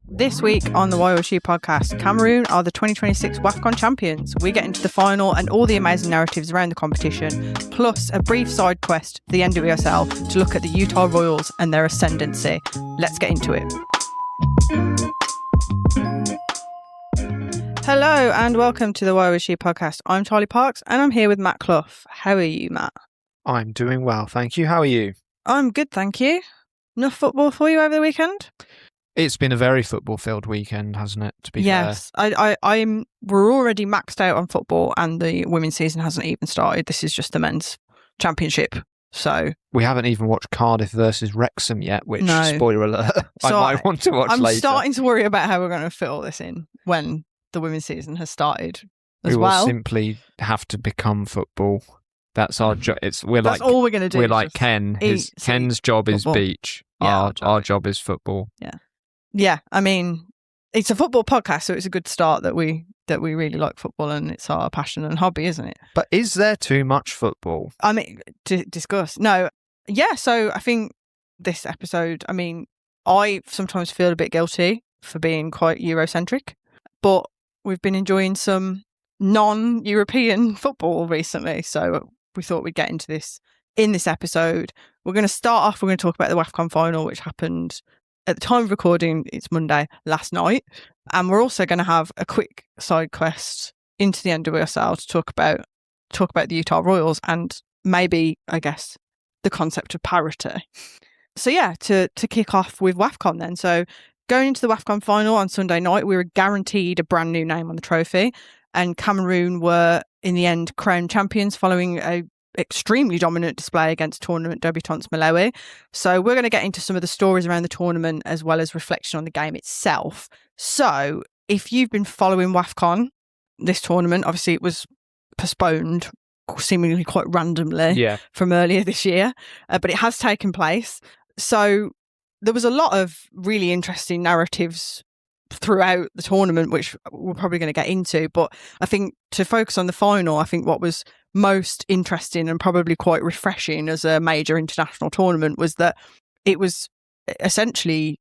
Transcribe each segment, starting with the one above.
This week on the WAFCON podcast, Cameroon are the 2026 WAFCON champions. We get into the final and all the amazing narratives around the competition, plus a brief side quest for the NWSL to look at the Utah Royals and their Ascendancy. Let's get into it. Hello and welcome to the WAFCON podcast. I'm Charli Parks and I'm here with Matt Clough. How are you, Matt? I'm doing well, thank you. How are you? I'm good, thank you. Enough football for you over the weekend? It's been a very football-filled weekend, hasn't it, to be yes, fair? We're already maxed out on football and the women's season hasn't even started. This is just the men's championship. So we haven't even watched Cardiff versus Wrexham yet, which, spoiler alert, I might want to watch later. I'm starting to worry about how we're going to fit all this in when the women's season has started as well. We will simply have to become football. That's our job. That's all we're going to do. We're like Ken. Ken's job football. Is beach. Yeah, our job is football. Yeah. I mean, it's a football podcast, so it's a good start that we really like football and it's our passion and hobby, isn't it? But is there too much football? I mean, to discuss. No. Yeah. So I think this episode, I mean, I sometimes feel a bit guilty for being quite Eurocentric, but we've been enjoying some non-European football recently, so we thought we'd get into this in this episode. We're going to start off, we're going to talk about the WAFCON final, which happened at the time of recording, it's Monday, last night. And we're also going to have a quick side quest into the NWSL to talk about the Utah Royals and maybe, I guess, the concept of parity. So yeah, to kick off with WAFCON then. So going into the WAFCON final on Sunday night, we were guaranteed a brand new name on the trophy. And Cameroon were, in the end, crowned champions following a extremely dominant display against tournament debutants Malawi. So we're going to get into some of the stories around the tournament as well as reflection on the game itself. So if you've been following WAFCON, this tournament, obviously it was postponed seemingly quite randomly from earlier this year, but it has taken place. So there was a lot of really interesting narratives throughout the tournament, which we're probably going to get into. But I think to focus on the final, I think what was most interesting and probably quite refreshing as a major international tournament was that it was essentially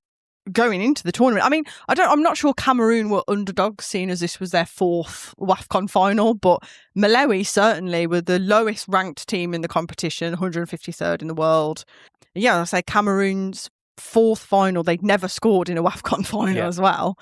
going into the tournament. I mean, I'm not sure Cameroon were underdogs, seeing as this was their fourth WAFCON final, but Malawi certainly were the lowest ranked team in the competition, 153rd in the world. Yeah, I say Cameroon's fourth final. They'd never scored in a WAFCON final as well.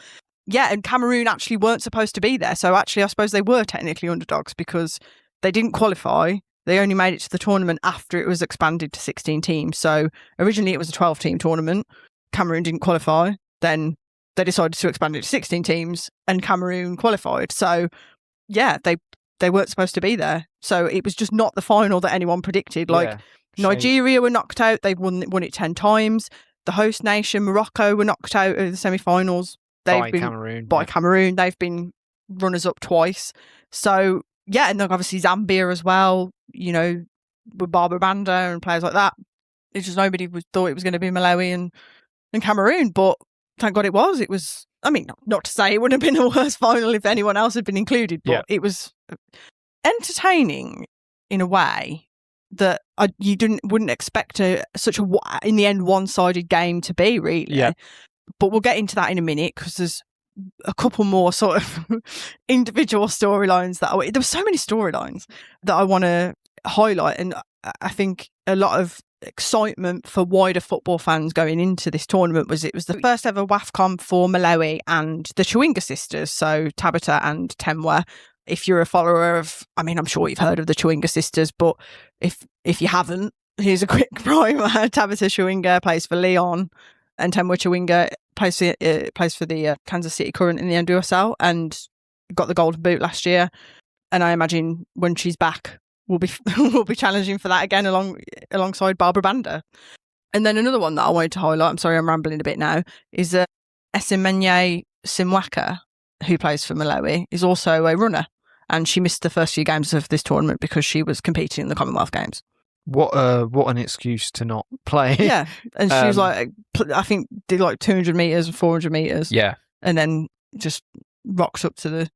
Yeah, and Cameroon actually weren't supposed to be there. So actually, I suppose they were technically underdogs because they didn't qualify. They only made it to the tournament after it was expanded to 16 teams. So originally it was a 12-team tournament. Cameroon didn't qualify. Then they decided to expand it to 16 teams and Cameroon qualified. So yeah, they weren't supposed to be there. So it was just not the final that anyone predicted. Like Nigeria were knocked out. They've won it 10 times. The host nation, Morocco, were knocked out of the semi-finals. By Cameroon. They've been runners-up twice. So yeah, and then obviously Zambia as well, you know, with Barbara Banda and players like that. It's just nobody thought it was going to be Malawi and Cameroon, but thank God it was. It was, I mean, not to say it would have been a worse final if anyone else had been included, but it was entertaining in a way that you wouldn't expect such a, in the end, one-sided game to be, really. Yeah. But we'll get into that in a minute because there's a couple more sort of individual storylines there were so many storylines that I want to highlight, and I think a lot of excitement for wider football fans going into this tournament was it was the first ever WAFCON for Malawi and the Chewinga sisters, so Tabitha and Temwa. If you're a follower of, I mean, I'm sure you've heard of the Chewinga sisters, but if you haven't, here's a quick primer. Tabitha Chewinga plays for Lyon and Temwa Chewinga plays for the Kansas City Current in the NWSL and got the Golden Boot last year. And I imagine when she's back, we'll be challenging for that again alongside Barbara Banda. And then another one that I wanted to highlight, I'm sorry I'm rambling a bit now, is Esimenye Simwaka, who plays for Malawi, is also a runner. And she missed the first few games of this tournament because she was competing in the Commonwealth Games. What an excuse to not play. Yeah. And she was like, I think did like 200 metres and 400 metres. Yeah. And then just rocks up to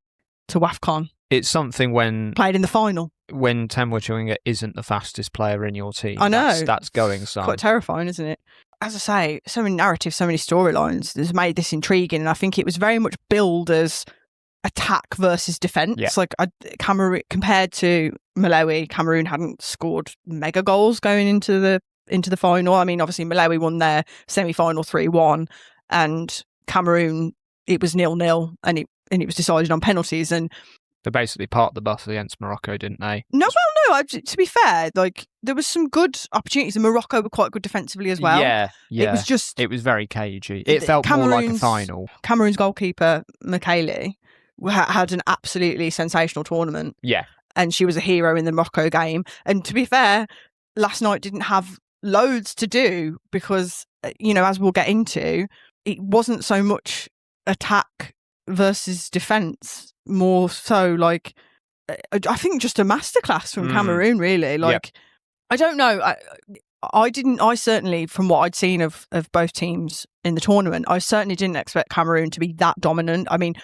WAFCON. It's something when... Played in the final. When Temwa Chewinga isn't the fastest player in your team. I know. That's going some. Quite terrifying, isn't it? as I say, so many narratives, so many storylines that's made this intriguing. And I think it was very much billed as attack versus defence. Yeah. Like Cameroon, compared to Malawi, Cameroon hadn't scored mega goals going into the final. I mean, obviously Malawi won their semi-final 3-1, and Cameroon, it was 0-0, and it was decided on penalties. And they basically parked the bus against Morocco, didn't they? No. To be fair, like there was some good opportunities, and Morocco were quite good defensively as well. Yeah. It was very cagey. It felt more like a final. Cameroon's goalkeeper Michaeli had an absolutely sensational tournament. Yeah, and she was a hero in the Morocco game. And to be fair, last night didn't have loads to do because, as we'll get into, it wasn't so much attack versus defence, more so like, I think just a masterclass from Cameroon, really. Like, I don't know. I certainly, from what I'd seen of both teams in the tournament, I certainly didn't expect Cameroon to be that dominant. I mean,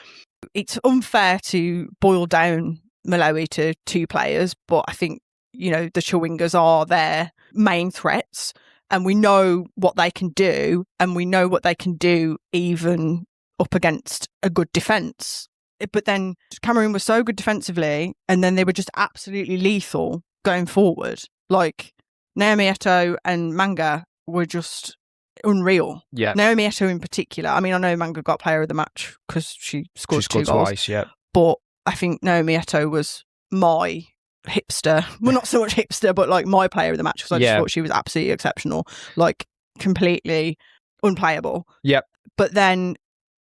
it's unfair to boil down Malawi to two players, but I think, the Chawingas are their main threats, and we know what they can do, and we know what they can do even up against a good defence. But then Cameroon was so good defensively, and then they were just absolutely lethal going forward. Like, Naomi Eto'o and Manga were just unreal. Yeah. Naomi Eto'o in particular. I mean, I know Manga got player of the match because she scored two goals. Twice, yeah. But I think Naomi Eto'o was my hipster. Well, not so much hipster, but like my player of the match, because I just thought she was absolutely exceptional. Like, completely unplayable. Yep. But then,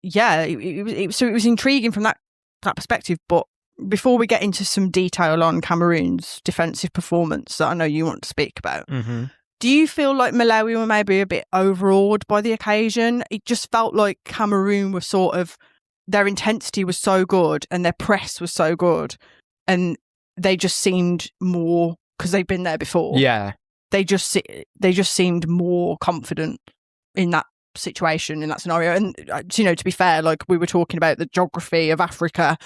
it was intriguing from that perspective. But before we get into some detail on Cameroon's defensive performance that I know you want to speak about, do you feel like Malawi were maybe a bit overawed by the occasion? It just felt like Cameroon were sort of, their intensity was so good and their press was so good, and they just seemed more, because they've been there before. Yeah, they just seemed more confident in that situation, in that scenario. And to be fair, like, we were talking about the geography of Africa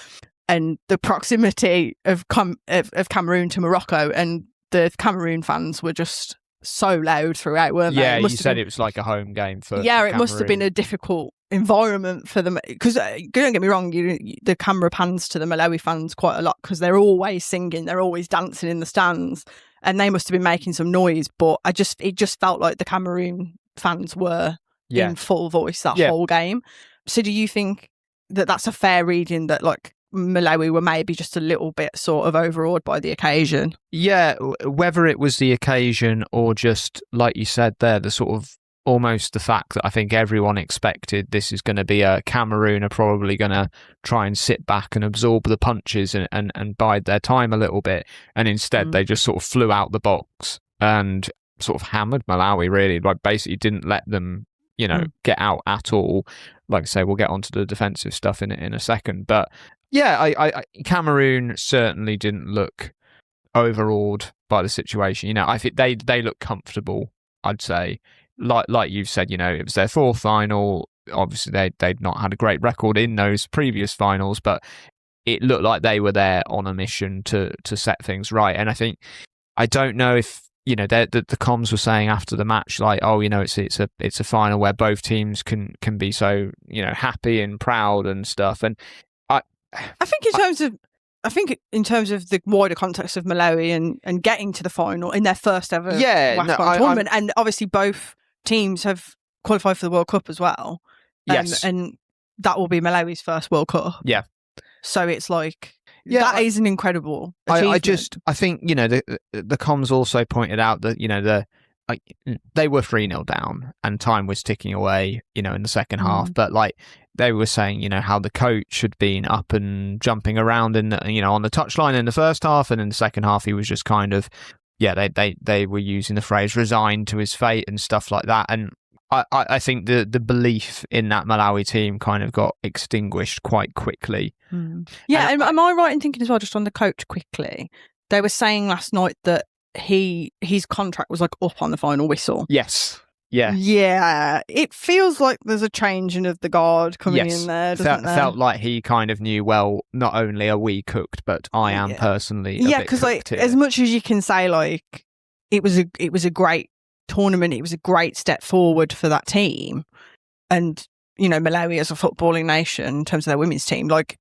and the proximity of Cameroon to Morocco, and the Cameroon fans were just so loud throughout, weren't they? Yeah, you said it was like a home game for it must have been a difficult environment for them, because don't get me wrong, the camera pans to the Malawi fans quite a lot because they're always singing, they're always dancing in the stands, and they must have been making some noise. But it just felt like the Cameroon fans were in full voice that whole game. So do you think that that's a fair reading, that like Malawi were maybe just a little bit sort of overawed by the occasion? Yeah, whether it was the occasion or just, like you said there, the sort of almost the fact that I think everyone expected this is going to be a Cameroon are probably going to try and sit back and absorb the punches and bide their time a little bit. And instead they just sort of flew out the box and sort of hammered Malawi, really. Like, basically didn't let them, get out at all. Like I say, we'll get onto the defensive stuff in a second. But yeah, I Cameroon certainly didn't look overawed by the situation. I think they look comfortable, I'd say. Like you've said, it was their fourth final. Obviously, they'd not had a great record in those previous finals, but it looked like they were there on a mission to set things right. And I don't know if the comms were saying after the match, like, oh, it's a final where both teams can be so happy and proud and stuff. And I think in terms of the wider context of Malawi and getting to the final in their first ever WAFCON tournament, and obviously both teams have qualified for the World Cup as well. Yes. And that will be Malawi's first World Cup. Yeah. So it's like, that is an incredible achievement. I think, the comms also pointed out that, they were 3-0 down and time was ticking away, in the second half. But they were saying, how the coach had been up and jumping around on the touchline in the first half, and in the second half he was just kind of, they were using the phrase resigned to his fate and stuff like that. And I think the belief in that Malawi team kind of got extinguished quite quickly. Yeah, and am I right in thinking as well, just on the coach quickly, they were saying last night that his contract was like up on the final whistle? Yes. Yeah. Yeah. It feels like there's a changing of the guard coming in there, doesn't there? Felt like he kind of knew, well, not only are we cooked, but I am personally a bit because cooked here. As much as you can say, like, it was a great tournament, it was a great step forward for that team. And, you know, Malawi as a footballing nation in terms of their women's team, like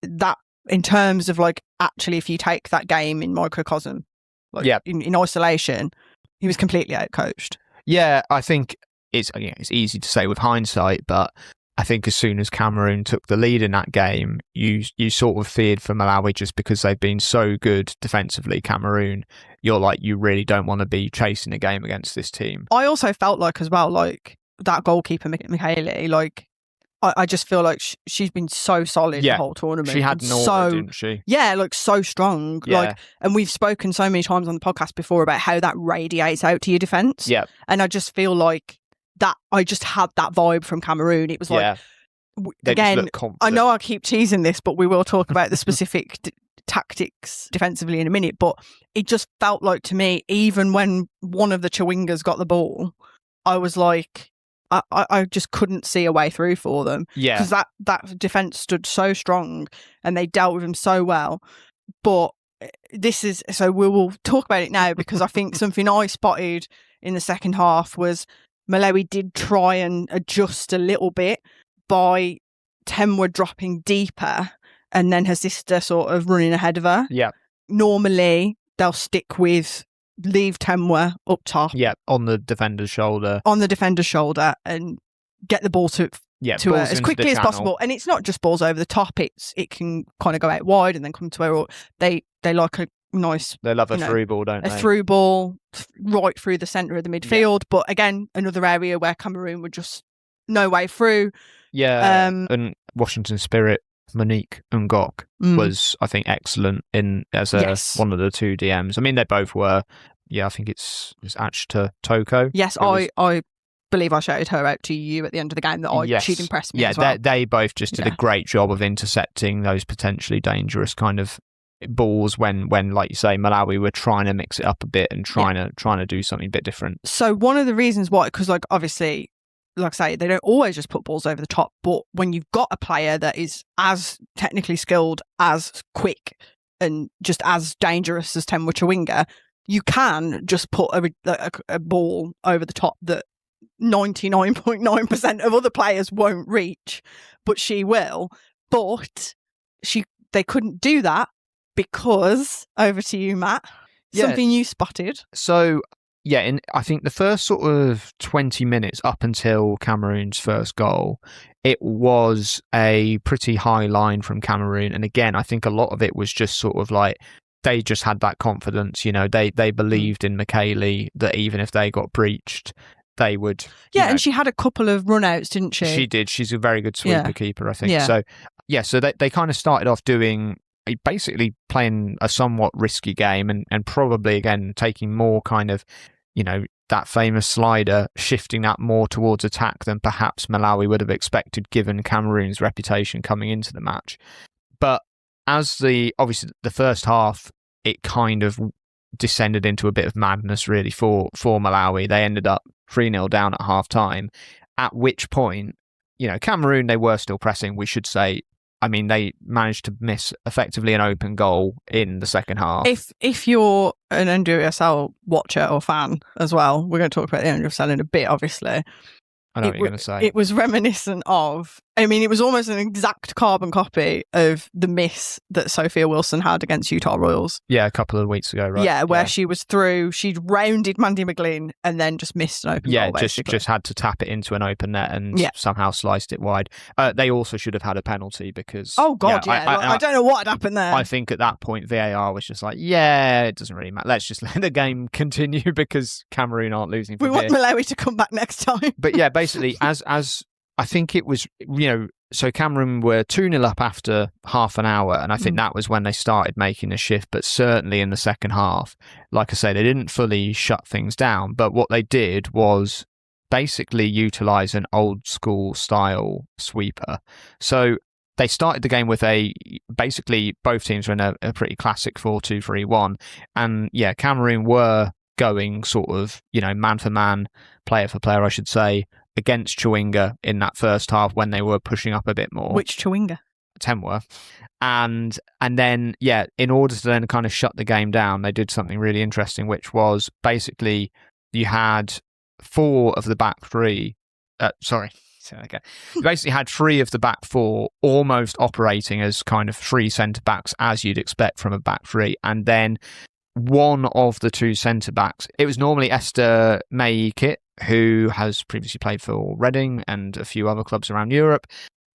that in terms of like actually if you take that game in microcosm, like in isolation, he was completely outcoached. Yeah, I think it's easy to say with hindsight, but I think as soon as Cameroon took the lead in that game, you sort of feared for Malawi just because they've been so good defensively, Cameroon. You're like, you really don't want to be chasing a game against this team. I also felt like as well, like that goalkeeper, Michaeli, like I just feel like she's been so solid the whole tournament. She had an aura, didn't she? Yeah, like so strong. Yeah. Like, and we've spoken so many times on the podcast before about how that radiates out to your defence. Yeah. And I just feel like that I just had that vibe from Cameroon. It was like, again, I know I keep teasing this, but we will talk about the specific tactics defensively in a minute. But it just felt like to me, even when one of the Chawingas got the ball, I was like, I just couldn't see a way through for them. Yeah. Because that defence stood so strong and they dealt with them so well. But so we will talk about it now because I think something I spotted in the second half was Malawi did try and adjust a little bit by Temwa dropping deeper and then her sister sort of running ahead of her. Yeah. Normally, they'll stick with leave Temwa up top. Yeah, on the defender's shoulder. On the defender's shoulder and get the ball to her as quickly as possible. And it's not just balls over the top. It can kind of go out wide and then come to her. Or they like a nice... They love a through ball, don't they? A through ball right through the centre of the midfield. Yeah. But again, another area where Cameroon were just no way through. Yeah, and Washington Spirit, Monique Ngok was, I think, excellent as one of the two DMs. I mean, they both were. Yeah, I think it's Achta Toko. Yes, I believe I shouted her out to you at the end of the game that she'd impressed me as well. They both just did a great job of intercepting those potentially dangerous kind of balls when like you say, Malawi were trying to mix it up a bit and trying to do something a bit different. So one of the reasons why, because like obviously, like I say, they don't always just put balls over the top, but when you've got a player that is as technically skilled, as quick, and just as dangerous as Temwa Chawinga, you can just put a ball over the top that 99.9% of other players won't reach, but she will. But they couldn't do that because, over to you, Matt, something you spotted. So... yeah, I think the first sort of 20 minutes up until Cameroon's first goal, it was a pretty high line from Cameroon. And again, I think a lot of it was just sort of like, they just had that confidence, you know, they believed in Michaeli that even if they got breached, they would... Yeah, and she had a couple of run-outs, didn't she? She did. She's a very good sweeper keeper, I think. Yeah. So they kind of started off doing... basically playing a somewhat risky game and probably, again, taking more kind of, you know, that famous slider, shifting that more towards attack than perhaps Malawi would have expected given Cameroon's reputation coming into the match. But as obviously the first half, it kind of descended into a bit of madness really for Malawi. They ended up 3-0 down at half time, at which point, you know, Cameroon, they were still pressing, we should say. I mean, they managed to miss effectively an open goal in the second half. If you're an NWSL watcher or fan as well, we're going to talk about the NWSL in a bit, obviously. I know what you're going to say. It was reminiscent of, I mean, it was almost an exact carbon copy of the miss that Sophia Wilson had against Utah Royals. Yeah, a couple of weeks ago, right? Yeah, where she was through, she'd rounded Mandy McGlynn and then just missed an open goal, basically. just had to tap it into an open net and somehow sliced it wide. They also should have had a penalty because... Oh, God, I don't know what had happened there. I think at that point, VAR was just like, it doesn't really matter. Let's just let the game continue because Cameroon aren't losing. We want Malawi to come back next time. But yeah, basically, as I think it was, you know, so Cameroon were 2-0 up after half an hour, and I think that was when they started making a shift, but certainly in the second half, like I say, they didn't fully shut things down, but what they did was basically utilise an old school style sweeper. So they started the game with basically both teams were in a pretty classic 4-2-3-1, and yeah, Cameroon were going sort of, you know, man for man, player for player, I should say, against Chawinga in that first half when they were pushing up a bit more. Which Chawinga? Temwa. And then, in order to then kind of shut the game down, they did something really interesting, which was basically you had 4 of the back 3. Sorry. Okay. You basically had 3 of the back 4 almost operating as kind of 3 centre backs, as you'd expect from a back 3, and then one of the 2 centre backs. It was normally Esther May-Kit, who has previously played for Reading and a few other clubs around Europe.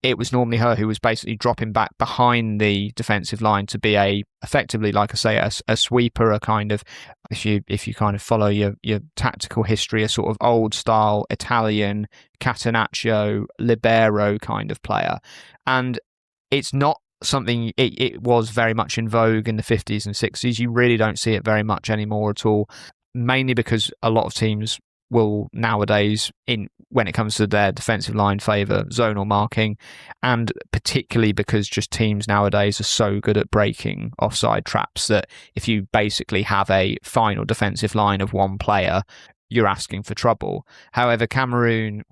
It was normally her who was basically dropping back behind the defensive line to be effectively, like I say, a sweeper, a kind of, if you kind of follow your tactical history, a sort of old style Italian catenaccio libero kind of player. And it's not something, it was very much in vogue in the 50s and 60s. You really don't see it very much anymore at all, mainly because a lot of teams will nowadays, when it comes to their defensive line, favour zonal marking, and particularly because just teams nowadays are so good at breaking offside traps that if you basically have a final defensive line of one player, you're asking for trouble. However, Cameroon,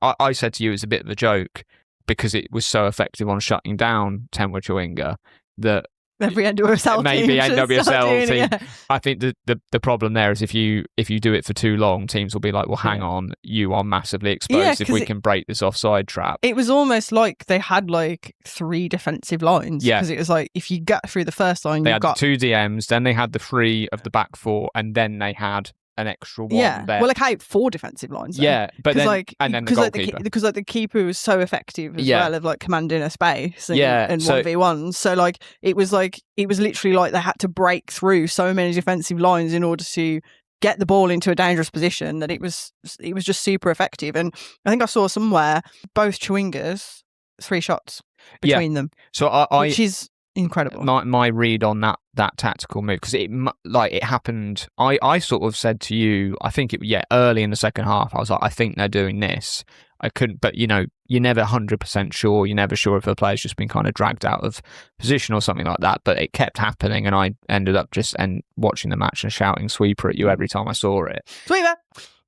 I said to you as a bit of a joke, because it was so effective on shutting down Tenwa Chawinga, that every NWSL maybe team NWSL team. Yeah. I think the problem there is if you do it for too long, teams will be like, well, hang on, you are massively exposed if we can break this offside trap. It was almost like they had like 3 defensive lines. Yeah. Because it was like, if you get through the first line, they had the 2 DMs, then they had the 3 of the back 4, and then they had an extra one there. Well, like 4 defensive lines. Then. Yeah, but then and then the goalkeeper. Because the keeper was so effective as well of like commanding a space and 1v1s. So it was literally like they had to break through so many defensive lines in order to get the ball into a dangerous position that it was just super effective. And I think I saw somewhere both Chawingas 3 shots between them. So which is incredible. My read on that tactical move, because it happened. I sort of said to you, I think early in the second half, I was like, I think they're doing this. I couldn't, but you're never 100% sure. You're never sure if a player's just been kind of dragged out of position or something like that. But it kept happening, and I ended up just watching the match and shouting "sweeper" at you every time I saw it. Sweeper.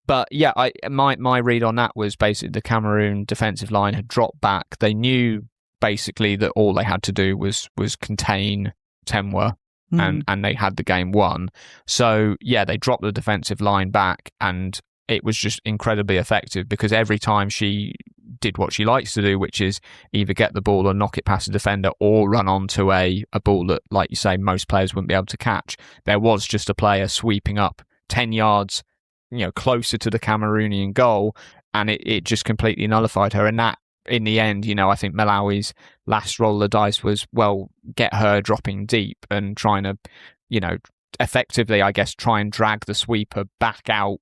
But yeah, my read on that was basically the Cameroon defensive line had dropped back. They knew basically that all they had to do was contain Tenwa, and they had the game won. So yeah, they dropped the defensive line back, and it was just incredibly effective because every time she did what she likes to do, which is either get the ball or knock it past the defender or run onto a ball that, like you say, most players wouldn't be able to catch, there was just a player sweeping up 10 yards, closer to the Cameroonian goal, and it just completely nullified her. And that, in the end, I think Malawi's last roll of the dice was, well, get her dropping deep and trying to, effectively, I guess, try and drag the sweeper back out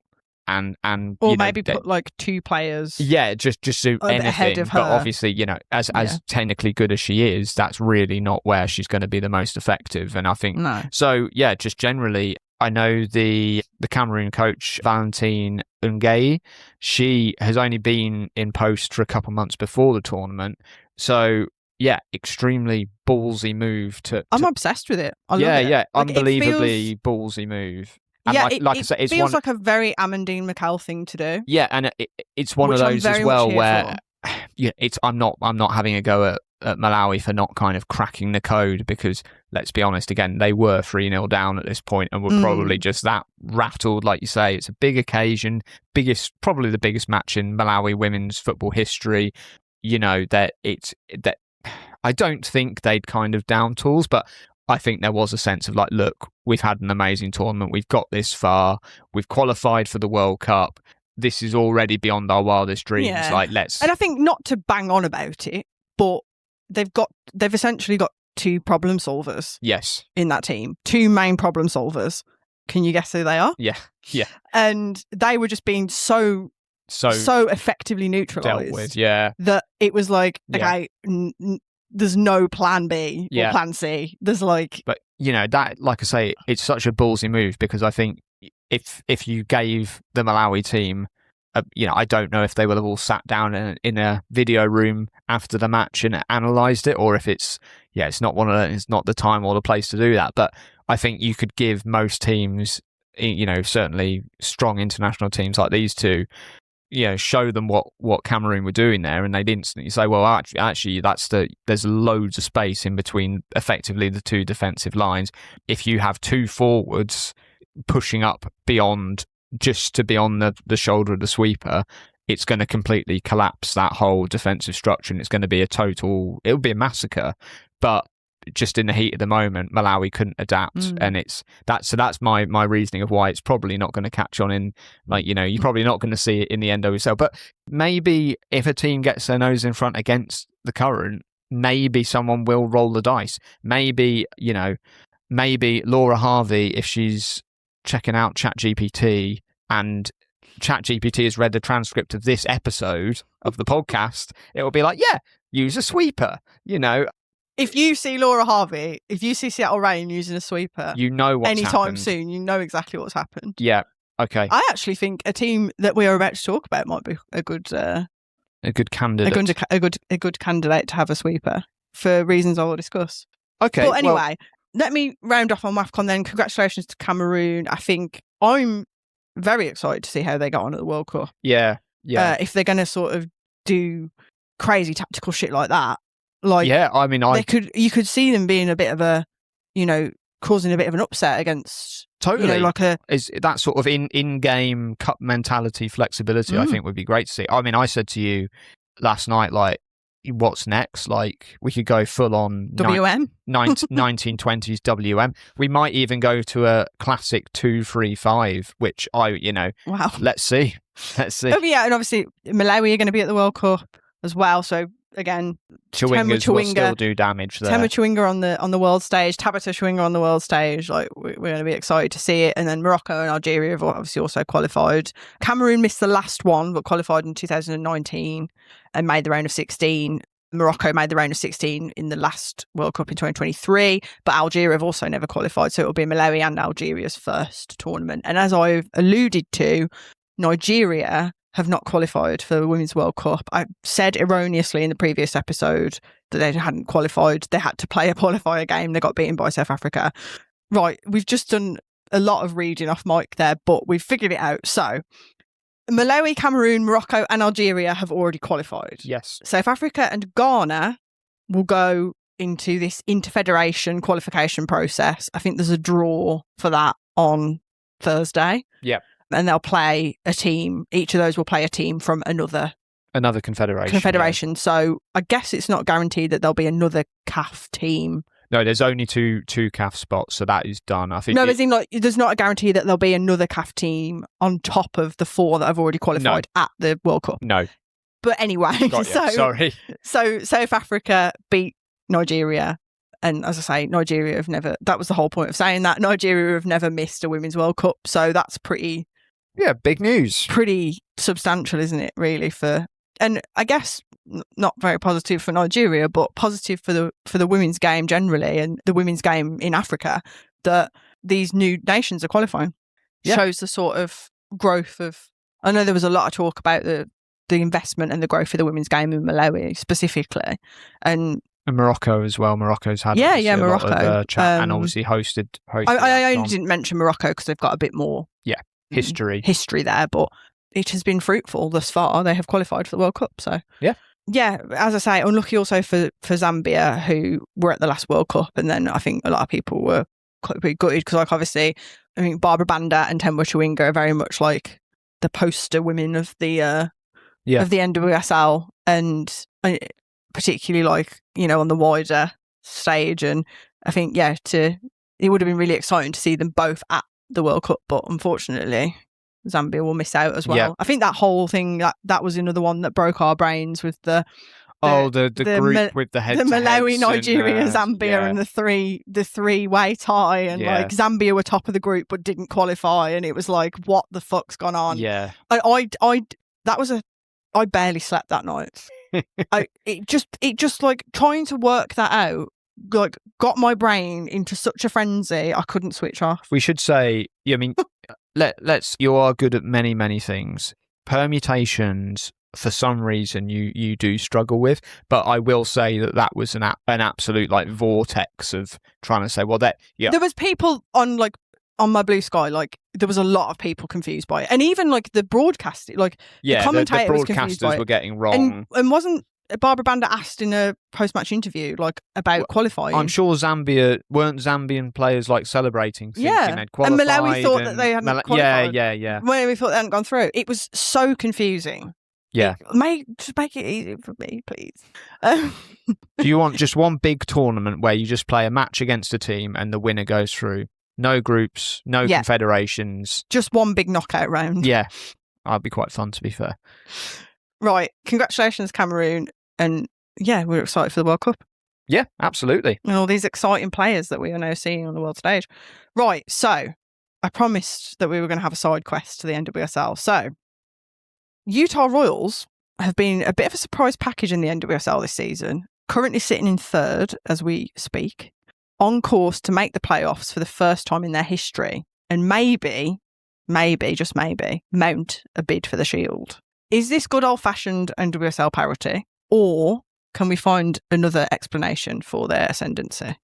and or maybe put like 2 players. Yeah, just do anything. Ahead of her. But obviously, as technically good as she is, that's really not where she's going to be the most effective. And I think so. Yeah, just generally, I know the Cameroon coach, Valentine Ungayi, she has only been in post for a couple months before the tournament. So, yeah, extremely ballsy move I'm obsessed with it. I love it. Yeah, unbelievably ballsy move. And it I say, it feels like a very Amandine McCall thing to do. Yeah, and it's one of those as well where I'm not having a go at Malawi for not kind of cracking the code, because let's be honest, again, they were 3-0 down at this point and were probably just that rattled. Like you say, it's a big occasion, probably the biggest match in Malawi women's football history. That I don't think they'd kind of down tools, but I think there was a sense of like, look, we've had an amazing tournament, we've got this far, we've qualified for the World Cup, this is already beyond our wildest dreams. Yeah. Like, let's. And I think, not to bang on about it, but they've essentially got 2 problem solvers. Yes. In that team, 2 main problem solvers. Can you guess who they are? Yeah. And they were just being so effectively neutralised. Dealt with, yeah. That it was like, okay, there's no plan B or plan C. There's like... But, that, like I say, it's such a ballsy move, because I think if you gave the Malawi team, I don't know if they will have all sat down in a video room after the match and analysed it, or if it's not it's not the time or the place to do that. But I think you could give most teams, certainly strong international teams like these 2, show them what Cameroon were doing there, and they'd instantly say, well, actually there's loads of space in between effectively the 2 defensive lines. If you have 2 forwards pushing up beyond just to be on the shoulder of the sweeper, it's going to completely collapse that whole defensive structure, and it's going to be it'll be a massacre. But just in the heat of the moment, Malawi couldn't adapt, and that's my reasoning of why it's probably not going to catch on in, like, you know, you're probably not going to see it in the NWSL. But maybe if a team gets their nose in front against the current, maybe someone will roll the dice. Maybe, you know, maybe Laura Harvey, if she's checking out ChatGPT and ChatGPT has read the transcript of this episode of the podcast, it will be like, yeah, use a sweeper, you know. If you see Laura Harvey, if you see Seattle Reign using a sweeper, you know what's anytime happened. soon, you know exactly what's happened. Yeah. Okay. I actually think a team that we are about to talk about might be a good candidate. A good candidate to have a sweeper for reasons I will discuss. Okay. But anyway, let me round off on WAFCON then. Congratulations to Cameroon. I think I'm very excited to see how they got on at the World Cup. Yeah. Yeah. If they're going to sort of do crazy tactical shit like that. Like, yeah, I mean, you could see them being a bit of a, you know, causing a bit of an upset against, totally, you know, like is that sort of in-game cup mentality, flexibility. I think would be great to see. I mean, I said to you last night, like, what's next? Like, we could go full on WM 1920s WM. We might even go to a classic 2-3-5, which wow. Let's see. Oh yeah, and obviously Malawi are going to be at the World Cup as well, so. Again, Chewingas will still do damage there. Tema Chewinga on the world stage, Tabata Chewinga on the world stage. Like, we're going to be excited to see it. And then Morocco and Algeria have obviously also qualified. Cameroon missed the last one, but qualified in 2019 and made the round of 16. Morocco made the round of 16 in the last World Cup in 2023, but Algeria have also never qualified. So it will be Malawi and Algeria's first tournament. And as I've alluded to, Nigeria have not qualified for the Women's World Cup. I said erroneously in the previous episode that they hadn't qualified. They had to play a qualifier game. They got beaten by South Africa. Right, we've just done a lot of reading off mic there, but we've figured it out. So, Malawi, Cameroon, Morocco and Algeria have already qualified. Yes. South Africa and Ghana will go into this interfederation qualification process. I think there's a draw for that on Thursday. Yep. And they'll play a team. Each of those will play a team from another confederation. Yeah. So I guess it's not guaranteed that there'll be another CAF team. No, there's only two CAF spots, so that is done. I think. No, there's not a guarantee that there'll be another CAF team on top of the 4 that have already qualified at the World Cup. No. But anyway, sorry. So South Africa beat Nigeria. And as I say, Nigeria have never, that was the whole point of saying that, Nigeria have never missed a Women's World Cup. So that's pretty... Yeah, big news. Pretty substantial, isn't it, really, and I guess not very positive for Nigeria, but positive for the women's game generally and the women's game in Africa, that these new nations are qualifying. Yeah. Shows the sort of growth of... I know there was a lot of talk about the investment and the growth of the women's game in Malawi specifically. And Morocco as well. Morocco's had Morocco. A lot of chat and obviously hosted I only didn't mention Morocco because they've got a bit more history there, but it has been fruitful thus far. They have qualified for the World Cup, so yeah, as I say, unlucky also for Zambia, who were at the last World Cup, and then I think a lot of people were quite gutted because, like, obviously, I mean, Barbara Banda and Temba Chewinga are very much like the poster women of the NWSL, and particularly, like, you know, on the wider stage. And I think it would have been really exciting to see them both at the World Cup, but unfortunately Zambia will miss out as well. Yeah. I think that whole thing that was another one that broke our brains with the group with the head, the Malawi, Nigeria, Zambia, and the three-way tie, and like Zambia were top of the group but didn't qualify, and it was like, what the fuck's gone on? Yeah, I barely slept that night. It just like trying to work that out, like, got my brain into such a frenzy I couldn't switch off. We should say, I mean, you are good at many things. Permutations, for some reason, you do struggle with, but I will say that was an absolute, like, vortex of trying to say, well, there was people on my Blue Sky, like, there was a lot of people confused by it, and even like the broadcasting, like, the commentator the was confused by broadcasters it. were getting wrong, and wasn't Barbara Banda asked in a post-match interview, like, about qualifying. I'm sure weren't Zambian players like celebrating, thinking they'd qualified. And Malawi thought that they hadn't qualified. Yeah. Malawi thought they hadn't gone through. It was so confusing. Yeah. Just make it easy for me, please. Do you want just one big tournament where you just play a match against a team and the winner goes through? No groups, no confederations. Just one big knockout round. Yeah. That'd be quite fun, to be fair. Right. Congratulations, Cameroon. And yeah, we're excited for the World Cup. Yeah, absolutely. And all these exciting players that we are now seeing on the world stage. Right. So I promised that we were going to have a side quest to the NWSL. So Utah Royals have been a bit of a surprise package in the NWSL this season, currently sitting in third as we speak, on course to make the playoffs for the first time in their history, and maybe, just maybe, mount a bid for the Shield. Is this good old-fashioned NWSL parity, or can we find another explanation for their ascendancy?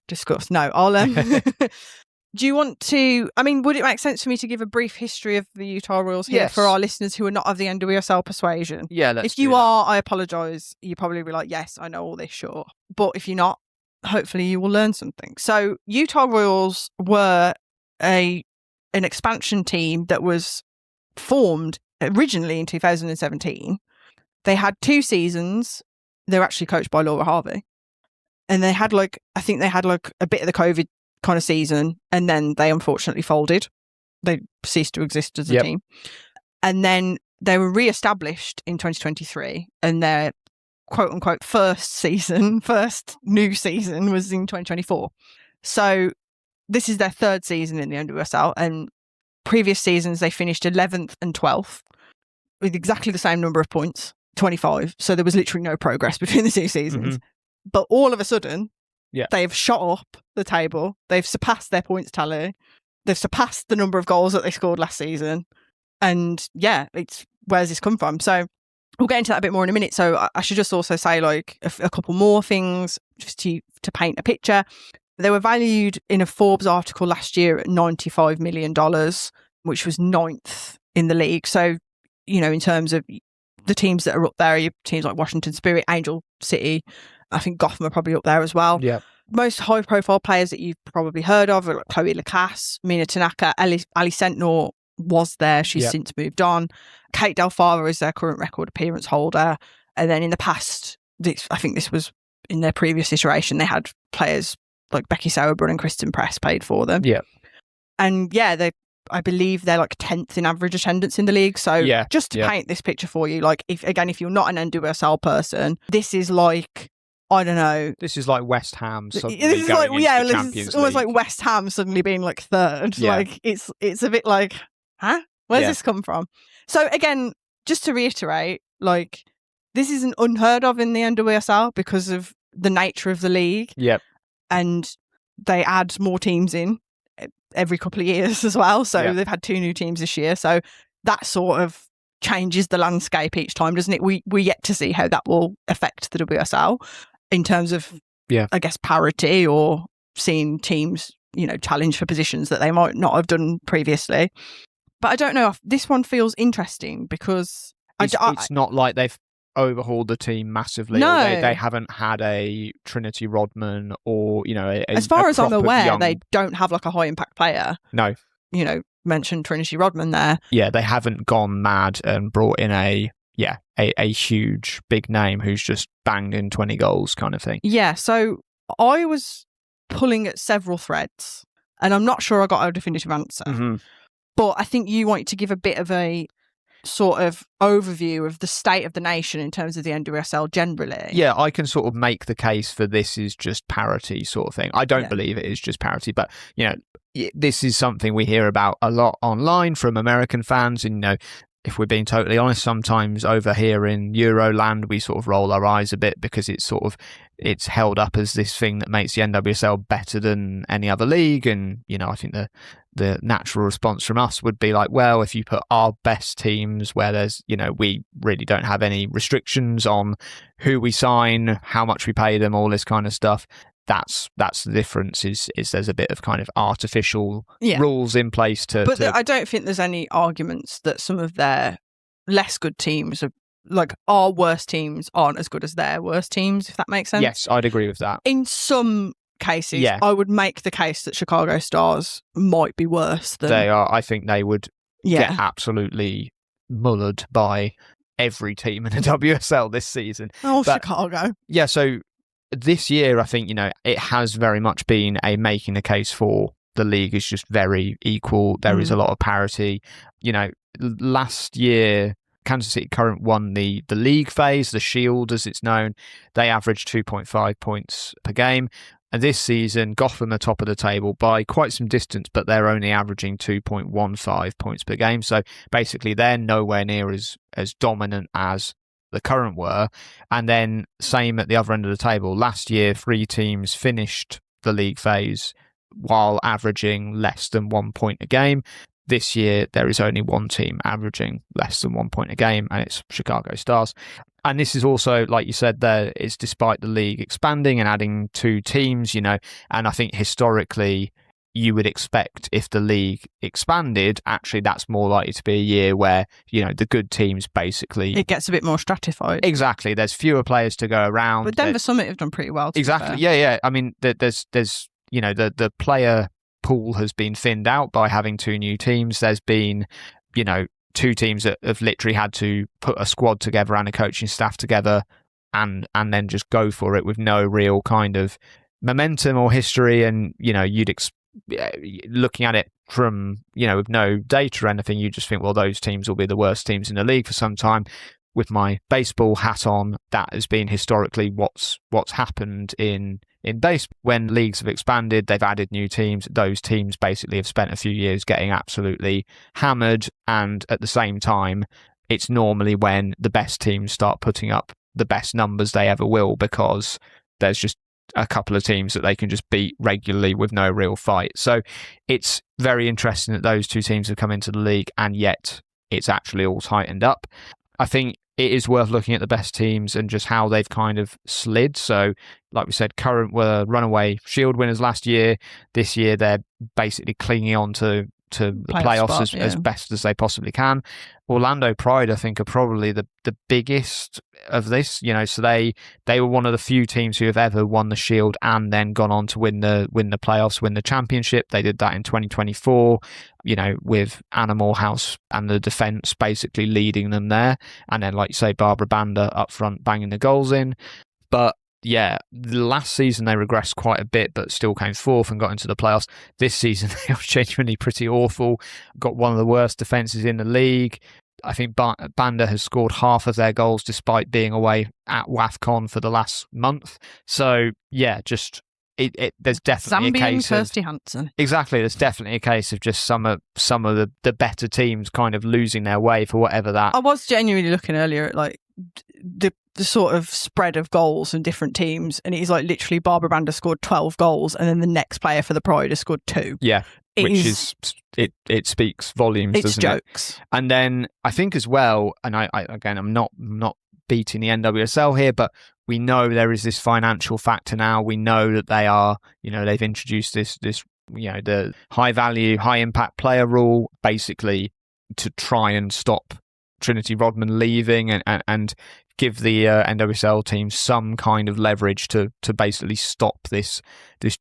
Discuss. No, I'll... Do you want to... I mean, would it make sense for me to give a brief history of the Utah Royals here for our listeners who are not of the NWSL persuasion? Yeah, let's If you are, I apologise. You probably be like, yes, I know all this, sure. But if you're not, hopefully you will learn something. So Utah Royals were an expansion team that was formed originally in 2017. They had 2 seasons. They were actually coached by Laura Harvey. And they had I think they had a bit of the COVID kind of season, and then they unfortunately folded. They ceased to exist as a team. And then they were re-established in 2023, and their quote-unquote first new season was in 2024. So this is their 3rd season in the NWSL, and previous seasons they finished 11th and 12th with exactly the same number of points, 25. So there was literally no progress between the 2 seasons. Mm-hmm. But all of a sudden, they've shot up the table. They've surpassed their points tally. They've surpassed the number of goals that they scored last season. And where's this come from? So we'll get into that a bit more in a minute. So I should just also say a couple more things just to paint a picture. They were valued in a Forbes article last year at $95 million, which was 9th in the league. So, in terms of the teams that are up there, are teams like Washington Spirit, Angel City. I think Gotham are probably up there as well. Yeah. Most high-profile players that you've probably heard of are Chloe Lacasse, Mina Tanaka, Ali Sentnor was there. She's since moved on. Kate Del Fava is their current record appearance holder. And then in the past, I think this was in their previous iteration, they had players like Becky Sauerbrunn and Kristen Press paid for them. Yeah. And I believe they're 10th in average attendance in the league. So just to paint this picture for you, if you're not an NWSL person, this is I don't know. This is like West Ham suddenly this is going into the Champions it's almost League. like West Ham suddenly being 3rd. Yeah. It's a bit huh? Where's this come from? So again, just to reiterate, this isn't unheard of in the NWSL because of the nature of the league. Yep. And they add more teams in every couple of years as well. So they've had 2 new teams this year. So that sort of changes the landscape each time, doesn't it? We yet to see how that will affect the WSL in terms of, I guess, parity or seeing teams, challenge for positions that they might not have done previously. But I don't know. This one feels interesting because it's not like they've overhauled the team massively. No. They haven't had a Trinity Rodman or, as far as I'm aware, they don't have a high impact player. No. Mentioned Trinity Rodman there. Yeah, they haven't gone mad and brought in a huge big name who's just banged in 20 goals kind of thing. Yeah, so I was pulling at several threads and I'm not sure I got a definitive answer. Mm-hmm. But I think you wanted to give a bit of a sort of overview of the state of the nation in terms of the NWSL generally. Yeah, I can sort of make the case for this is just parity sort of thing. I don't believe it is just parity, but, this is something we hear about a lot online from American fans. And, if we're being totally honest, sometimes over here in Euroland, we sort of roll our eyes a bit because it's held up as this thing that makes the NWSL better than any other league. And, I think the natural response from us would be well, if you put our best teams where there's, we really don't have any restrictions on who we sign, how much we pay them, all this kind of stuff. That's the difference is there's a bit of kind of artificial rules in place to... But I don't think there's any arguments that some of their less good teams are like our worst teams aren't as good as their worst teams, if that makes sense. Yes, I'd agree with that. In some cases, Yeah. I would make the case that Chicago Stars might be worse than They are. I think they would yeah. get absolutely mullered by every team in the WSL this season. Oh, but, Chicago. Yeah, so this year, I think, it has very much been a making the case for the league is just very equal. There is a lot of parity. Last year, Kansas City Current won the league phase, the Shield as it's known. They averaged 2.5 points per game. And this season, Gotham are top of the table by quite some distance, but they're only averaging 2.15 points per game. So basically, they're nowhere near as dominant as the Current were. And then same at the other end of the table. Last year, 3 teams finished the league phase while averaging less than 1 point a game. This year, there is only 1 team averaging less than 1 point a game, and it's Chicago Stars. And this is also, like you said there, it's despite the league expanding and adding 2 teams, and I think historically you would expect if the league expanded, actually that's more likely to be a year where, the good teams basically... It gets a bit more stratified. Exactly. There's fewer players to go around. But Denver Summit have done pretty well. Exactly. Yeah. I mean, there's the player pool has been thinned out by having 2 new teams. There's been, 2 teams that have literally had to put a squad together and a coaching staff together and then just go for it with no real kind of momentum or history. And, looking at it from, with no data or anything, you just think, well, those teams will be the worst teams in the league for some time. With my baseball hat on, that has been historically what's happened in baseball. When leagues have expanded, they've added new teams. Those teams basically have spent a few years getting absolutely hammered. And at the same time, it's normally when the best teams start putting up the best numbers they ever will, because there's just a couple of teams that they can just beat regularly with no real fight. So it's very interesting that those 2 teams have come into the league, and yet it's actually all tightened up. I think it is worth looking at the best teams and just how they've kind of slid. So, like we said, Current were runaway Shield winners last year. This year, they're basically clinging on to the playoffs as best as they possibly can. Orlando Pride, I think, are probably the biggest of this. So they were one of the few teams who have ever won the Shield and then gone on to win the playoffs, win the championship. They did that in 2024. With Animal House and the defense basically leading them there, and then, like you say, Barbara Banda up front banging the goals in. But yeah, the last season they regressed quite a bit, but still came 4th and got into the playoffs. This season they were genuinely pretty awful. Got one of the worst defences in the league. I think Banda has scored half of their goals despite being away at WAFCON for the last month. So yeah, just there's definitely Zambian a case Kirsty Hansen. Exactly, there's definitely a case of just some of the better teams kind of losing their way for whatever that. I was genuinely looking earlier at like the sort of spread of goals in different teams, and it is like literally Barbara Banda scored 12 goals, and then the next player for the Pride has scored 2. Yeah, it speaks volumes. It's doesn't jokes. It? And then I think as well, and I again, I'm not beating the NWSL here, but we know there is this financial factor now. We know that they are, they've introduced this, the high value, high impact player rule, basically to try and stop Trinity Rodman leaving and give the NWSL team some kind of leverage to basically stop this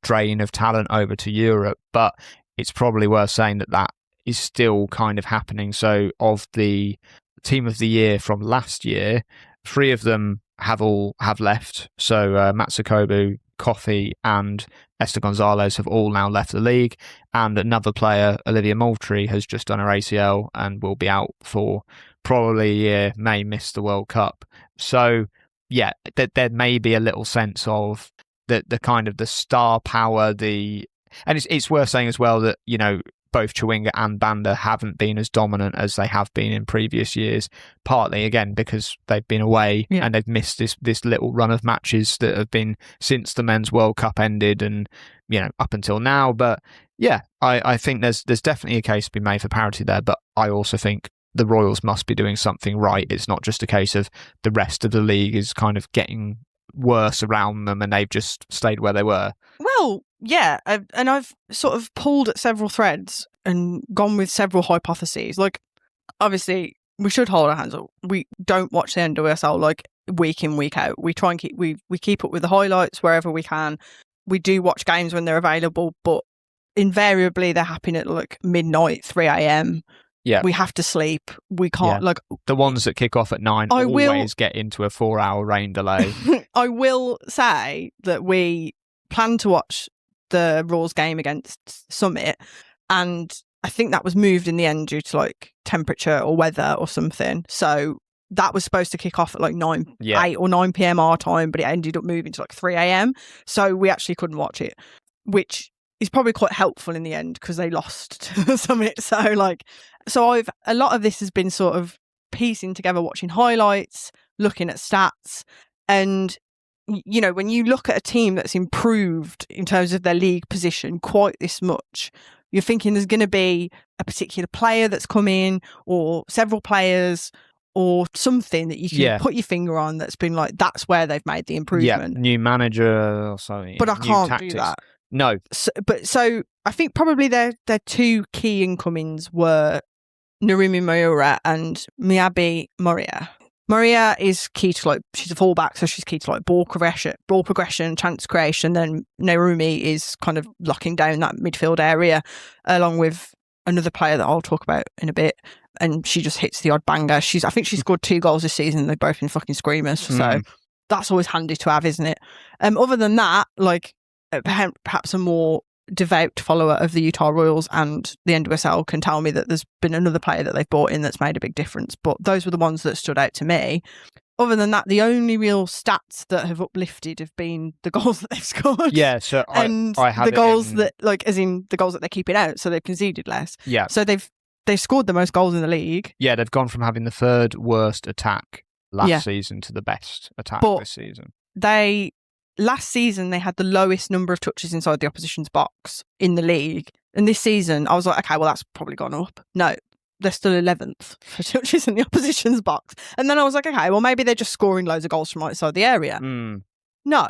drain of talent over to Europe. But it's probably worth saying that is still kind of happening. So of the team of the year from last year, 3 of them have left. So Matsukobu, Coffey and Esther Gonzalez have all now left the league, and another player, Olivia Moultrie, has just done her ACL and will be out for probably a year, may miss the World Cup. So yeah, there may be a little sense of the kind of the star power, and it's worth saying as well that both Chawinga and Banda haven't been as dominant as they have been in previous years, partly again because they've been away and they've missed this little run of matches that have been since the Men's World Cup ended and up until now. But yeah, I think there's definitely a case to be made for parity there, but I also think the Royals must be doing something right. It's not just a case of the rest of the league is kind of getting worse around them and they've just stayed where they were. Well, yeah, and I've sort of pulled at several threads and gone with several hypotheses. Like, obviously, we should hold our hands up. We don't watch the NWSL like week in, week out. We try and we keep up with the highlights wherever we can. We do watch games when they're available, but invariably they're happening at like midnight, 3 a.m. Yeah. We have to sleep. We can't like the ones that kick off at 9 always get into a 4-hour rain delay. I will say that we plan to watch the Royals game against Summit, and I think that was moved in the end due to like temperature or weather or something. So that was supposed to kick off at like 8 or 9 p.m. our time, but it ended up moving to like 3 a.m. So we actually couldn't watch it, which is probably quite helpful in the end because they lost to Summit. So a lot of this has been sort of piecing together, watching highlights, looking at stats. And, you know, when you look at a team that's improved in terms of their league position quite this much, you're thinking there's going to be a particular player that's come in or several players or something that you can put your finger on that's been like, that's where they've made the improvement. Yeah, new manager or something. But I can't do that. No. So I think probably their two key incomings were Narumi Miura and Miyabi Moria. Moria is key to like, she's a fullback, so she's key to like ball progression, chance creation. Then Narumi is kind of locking down that midfield area along with another player that I'll talk about in a bit. And she just hits the odd banger. I think she scored 2 goals this season. They've both been fucking screamers. So that's always handy to have, isn't it? Other than that, like, perhaps a more devout follower of the Utah Royals and the NWSL can tell me that there's been another player that they've brought in that's made a big difference. But those were the ones that stood out to me. Other than that, the only real stats that have uplifted have been the goals that they've scored. Yeah, so I had the goals that, like, as in the goals that they're keeping out, so they've conceded less. Yeah. So they've scored the most goals in the league. Yeah, they've gone from having the third worst attack last season to the best attack this season. Last season, they had the lowest number of touches inside the opposition's box in the league. And this season, I was like, okay, well, that's probably gone up. No, they're still 11th for touches in the opposition's box. And then I was like, okay, well, maybe they're just scoring loads of goals from outside the area. No,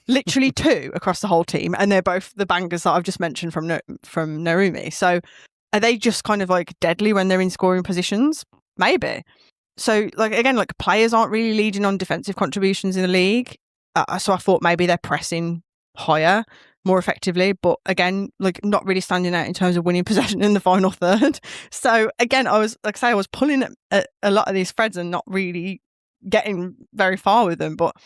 literally 2 across the whole team. And they're both the bangers that I've just mentioned from Narumi. So are they just kind of like deadly when they're in scoring positions? Maybe. So, like, again, like, players aren't really leading on defensive contributions in the league. So I thought maybe they're pressing higher, more effectively, but again, like, not really standing out in terms of winning possession in the final third. So again, I was pulling at a lot of these threads and not really getting very far with them. But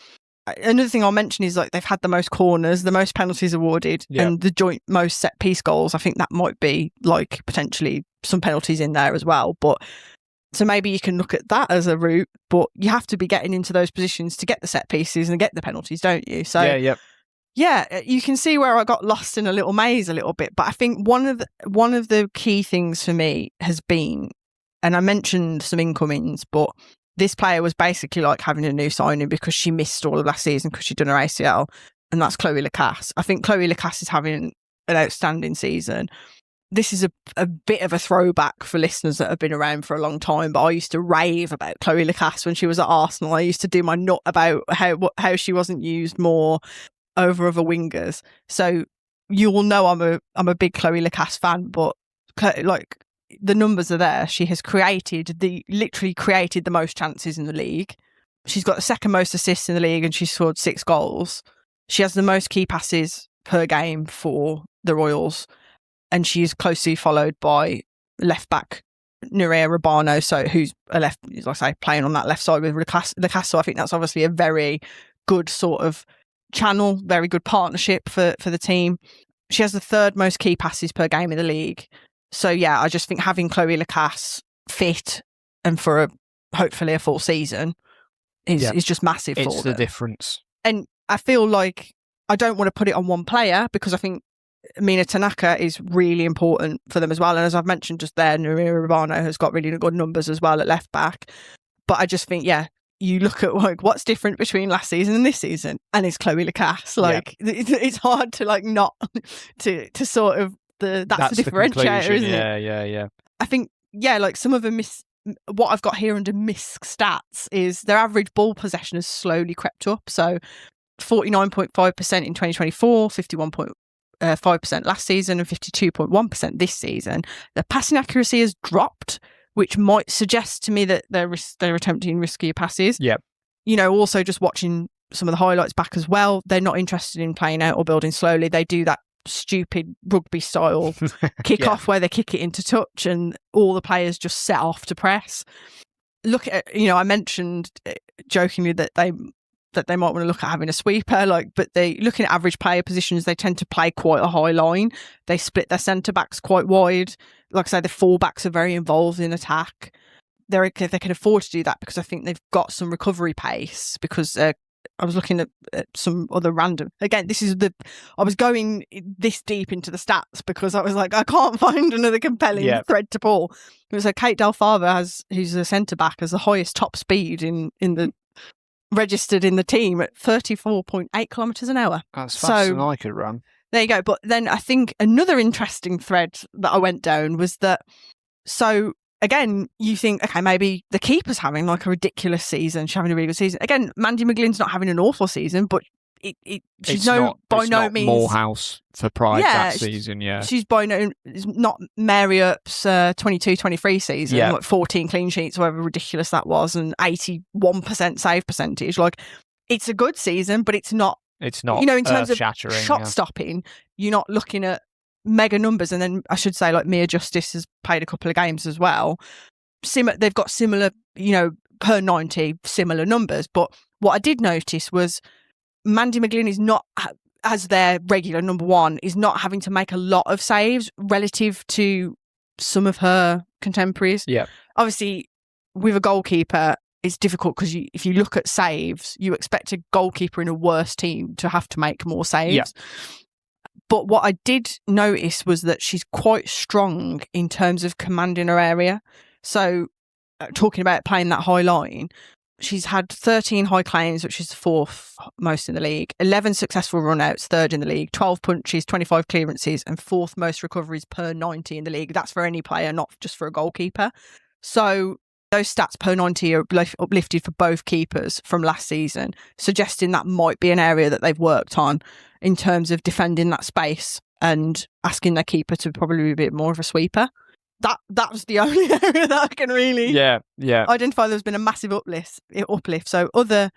another thing I'll mention is, like, they've had the most corners, the most penalties awarded, and the joint most set piece goals. I think that might be like potentially some penalties in there as well, but. So maybe you can look at that as a route, but you have to be getting into those positions to get the set pieces and get the penalties, don't you? So you can see where I got lost in a little maze a little bit. But I think one of the key things for me has been, and I mentioned some incomings, but this player was basically like having a new signing because she missed all of last season because she'd done her ACL, and that's Chloe Lacasse. I think Chloe Lacasse is having an outstanding season. This is a bit of a throwback for listeners that have been around for a long time, but I used to rave about Chloe Lacasse when she was at Arsenal. I used to do my nut about how she wasn't used more over other wingers. So you all know I'm a big Chloe Lacasse fan, but like, the numbers are there. She has literally created the most chances in the league. She's got the second most assists in the league and she's scored 6 goals. She has the most key passes per game for the Royals. And she's closely followed by left back Nuria Rabano, so who's like I say, playing on that left side with Lacasse. So I think that's obviously a very good sort of channel, very good partnership for the team. She has the third most key passes per game in the league. So yeah, I just think having Chloe Lacasse fit and for hopefully a full season is just massive. It's the difference. And I feel like I don't want to put it on one player because I think Mina Tanaka is really important for them as well. And as I've mentioned just there, Nuria Rabano has got really good numbers as well at left back. But I just think, you look at like what's different between last season and this season, and it's Chloe Lacasse. Like it's hard to like not to sort of that's the differentiator, isn't it? Yeah. I think like some of them what I've got here under misc stats is their average ball possession has slowly crept up. So 49.5% in 2024, 51.5% last season, and 52.1% this season. The passing accuracy has dropped which might suggest to me that they're attempting riskier passes. Yep. Also just watching some of the highlights back as well, they're not interested in playing out or building slowly. They do that stupid rugby style kick off where they kick it into touch and all the players just set off to press. Look at, I mentioned jokingly that they might want to look at having a sweeper, but they looking at average player positions, they tend to play quite a high line. They split their centre backs quite wide. Like I say, the full backs are very involved in attack. They can afford to do that because I think they've got some recovery pace. Because I was looking at some other random. Again, I was going this deep into the stats because I was like, I can't find another compelling thread to pull. It was like Kate Delfava who's a centre back, has the highest top speed in the registered in the team at 34.8 kilometres an hour. That's faster than I could run. There you go. But then I think another interesting thread that I went down was that, so again, you think, okay, maybe the keeper's having a ridiculous season. She's having a really good season. Again, Mandy McGlynn's not having an awful season, but she's by no means Morehouse for Pride that season. Yeah, she's not Mary Earp's 22-23 season, 14 clean sheets, however ridiculous that was, and 81% save percentage. It's a good season, but it's not. It's not. In terms of shot stopping, you're not looking at mega numbers. And then I should say, Mia Justice has played a couple of games as well. They've got similar, per 90, similar numbers. But what I did notice was Mandy McGlynn is not, as their regular number one, is not having to make a lot of saves relative to some of her contemporaries. Yeah. Obviously, with a goalkeeper, it's difficult because if you look at saves, you expect a goalkeeper in a worse team to have to make more saves. Yeah. But what I did notice was that she's quite strong in terms of commanding her area. So talking about playing that high line, she's had 13 high claims, which is the fourth most in the league, 11 successful run-outs, third in the league, 12 punches, 25 clearances, and fourth most recoveries per 90 in the league. That's for any player, not just for a goalkeeper. So those stats per 90 are uplifted for both keepers from last season, suggesting that might be an area that they've worked on in terms of defending that space and asking their keeper to probably be a bit more of a sweeper. That was the only area that I can really identify there's been a massive uplift. So other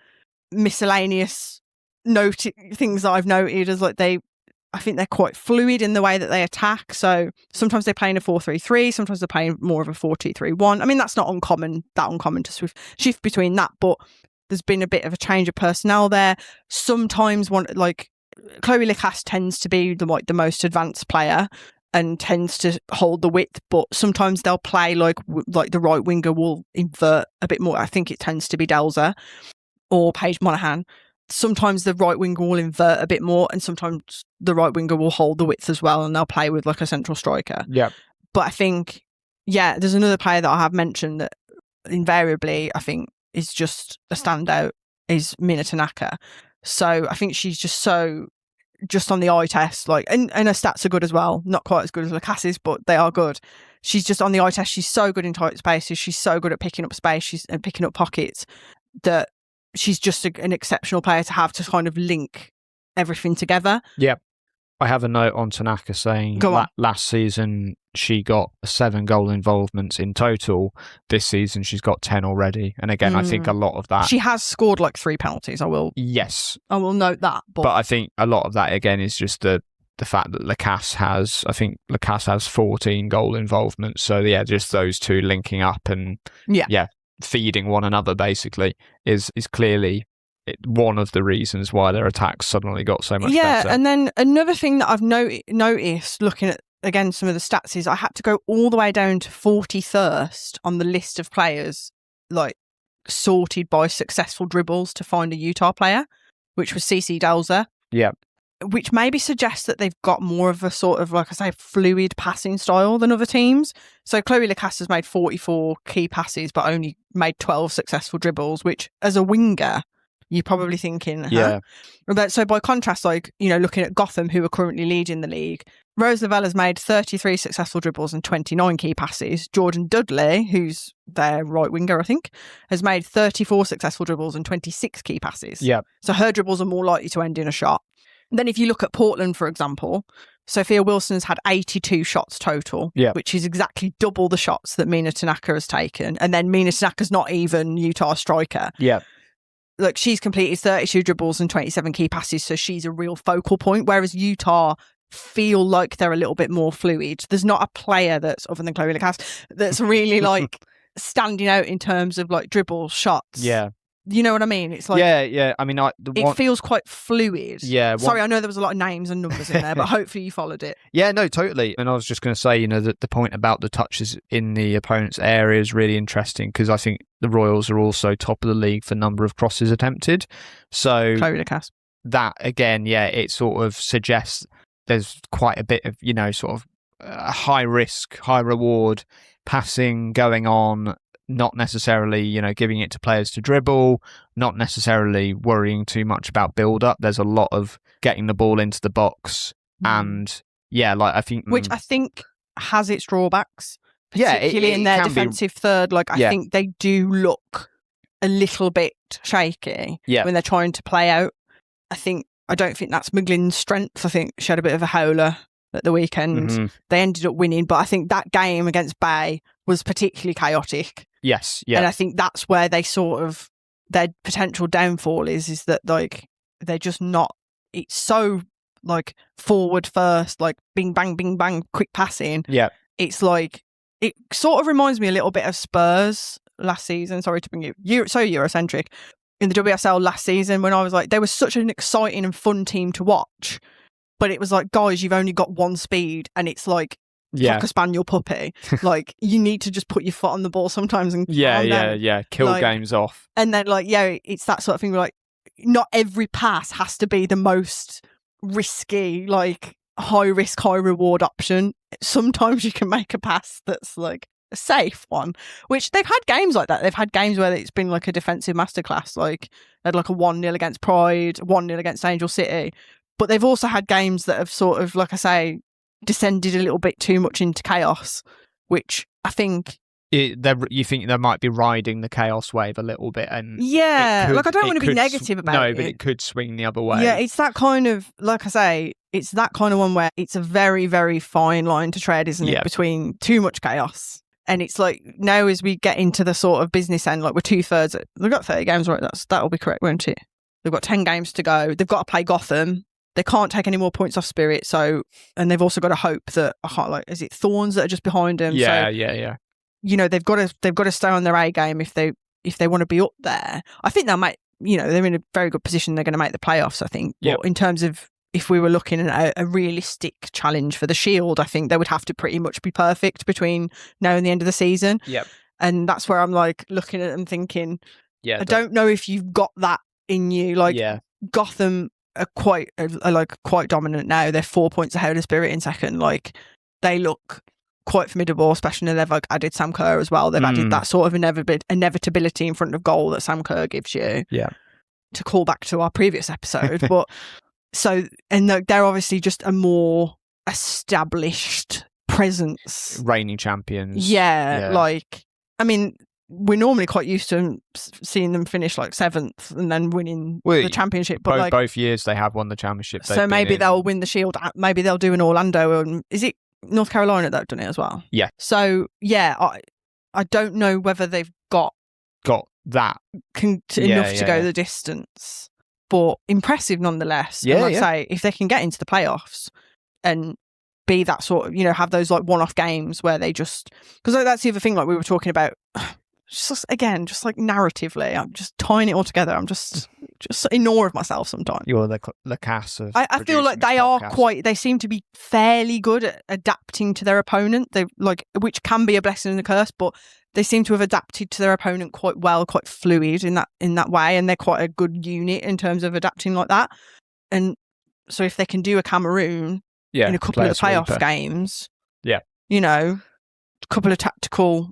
miscellaneous things that I've noted is I think they're quite fluid in the way that they attack. So sometimes they're playing a 4-3-3, sometimes they're playing more of a 4-2-3-1. I mean, that's not uncommon to shift between that, but there's been a bit of a change of personnel there. Sometimes Chloe Lacasse tends to be the most advanced player and tends to hold the width, but sometimes they'll play like the right winger will invert a bit more. I think it tends to be Delza or Paige Monaghan. Sometimes the right winger will invert a bit more, and sometimes the right winger will hold the width as well, and they'll play with a central striker. Yeah. But I think, there's another player that I have mentioned that invariably I think is just a standout is Mina Tanaka. So I think she's just on the eye test, and her stats are good as well. Not quite as good as Lacasse's, but they are good. She's just on the eye test. She's so good in tight spaces. She's so good at picking up space and picking up pockets that she's just an exceptional player to have to kind of link everything together. Yeah. I have a note on Tanaka saying last season she got 7 goal involvements in total. This season she's got 10 already. And again, I think a lot of that... She has scored 3 penalties, I will note that. But I think a lot of that, again, is just the fact that Lacasse has 14 goal involvements. So, just those two linking up and feeding one another, basically, is clearly one of the reasons why their attacks suddenly got so much better. And then another thing that I've noticed looking at, again, some of the stats is I had to go all the way down to 41st on the list of players, sorted by successful dribbles to find a Utah player, which was CC Delza. Yeah. Which maybe suggests that they've got more of a sort of, fluid passing style than other teams. So Chloe Lacasse has made 44 key passes, but only made 12 successful dribbles, which as a winger, you're probably thinking, huh? Yeah. So by contrast, looking at Gotham, who are currently leading the league, Rose Lavelle has made 33 successful dribbles and 29 key passes. Jordan Dudley, who's their right winger, I think, has made 34 successful dribbles and 26 key passes. Yeah. So her dribbles are more likely to end in a shot. And then if you look at Portland, for example, Sophia Wilson's had 82 shots total, which is exactly double the shots that Mina Tanaka has taken. And then Mina Tanaka's not even Utah's striker. Yeah. Like, she's completed 32 dribbles and 27 key passes, so she's a real focal point, whereas Utah feel like they're a little bit more fluid. There's not a player that's, other than Chloe Lacasse, that's really like standing out in terms of like dribble shots. Yeah. You know what I mean? It's like, yeah. I mean, it feels quite fluid. Yeah. Sorry, I know there was a lot of names and numbers in there, but hopefully you followed it. Yeah, no, totally. And I was just going to say, that the point about the touches in the opponent's area is really interesting, because I think the Royals are also top of the league for number of crosses attempted. So Chloe Lacasse. That again, it sort of suggests there's quite a bit of, sort of high risk, high reward passing going on. Not necessarily, giving it to players to dribble, not necessarily worrying too much about build-up. There's a lot of getting the ball into the box. And, I think... Which I think has its drawbacks, particularly in their defensive third. Like, I think they do look a little bit shaky when they're trying to play out. I don't think that's McGlynn's strength. I think she had a bit of a howler at the weekend. Mm-hmm. They ended up winning, but I think that game against Bay was particularly chaotic. Yes, yeah. And I think that's where they sort of, their potential downfall is that, like, they're just not, it's so, like, forward first, like, bing, bang, quick passing. Yeah. It's like, it sort of reminds me a little bit of Spurs last season. Sorry to bring you, so Eurocentric. In the WSL last season, when I was like, they were such an exciting and fun team to watch. But it was like, guys, you've only got one speed, and it's like a spaniel puppy. Like, you need to just put your foot on the ball sometimes and kill games off. And then, like, it's that sort of thing where, like, not every pass has to be the most risky, like, high risk, high reward option. Sometimes you can make a pass that's like a safe one, which they've had games like that. They've had games where it's been like a defensive masterclass, like they had like a 1-0 against Pride, 1-0 against Angel City. But they've also had games that have sort of, like I say, descended a little bit too much into chaos, which I think... you think they might be riding the chaos wave a little bit, and I don't want to be negative about it. No, but it could swing the other way. Yeah, it's that kind of, like I say, it's that kind of one where it's a very, very fine line to tread, isn't it, between too much chaos. And it's like, now as we get into the sort of business end, like we're 2/3, they've got 30 games, right? That'll be correct, won't it? They've got 10 games to go. They've got to play Gotham. They can't take any more points off Spirit, and they've also got to hope that, is it Thorns that are just behind them? Yeah. They've got to stay on their A game if they want to be up there. I think they'll make, they're in a very good position. They're going to make the playoffs, I think. But in terms of, if we were looking at a realistic challenge for the Shield, I think they would have to pretty much be perfect between now and the end of the season. Yep. And that's where I'm like looking at them thinking, I don't know if you've got that in you. Like, Gotham are quite dominant now. They're 4 points ahead of Spirit in second. Like, they look quite formidable, especially when they've like added Sam Kerr as well. They've added that sort of inevitability in front of goal that Sam Kerr gives you. Yeah. To call back to our previous episode, but they're obviously just a more established presence. Reigning champions. Yeah. Like, I mean, we're normally quite used to seeing them finish like 7th and then winning the championship. But both years they have won the championship. So maybe they'll win the Shield. Maybe they'll do an Orlando. And is it North Carolina that have done it as well? Yeah. So I don't know whether they've got that enough to go the distance, but impressive nonetheless. Yeah, and say, if they can get into the playoffs and be that sort of, have those like one-off games where they just, because that's the other thing, like we were talking about, just like narratively, I'm just tying it all together. I'm just in awe of myself sometimes. You're the Lacasse of I feel like they seem to be fairly good at adapting to their opponent. They which can be a blessing and a curse, but they seem to have adapted to their opponent quite well, quite fluid in that way, and they're quite a good unit in terms of adapting like that. And so if they can do a Cameroon in a couple of the playoff games, a couple of tactical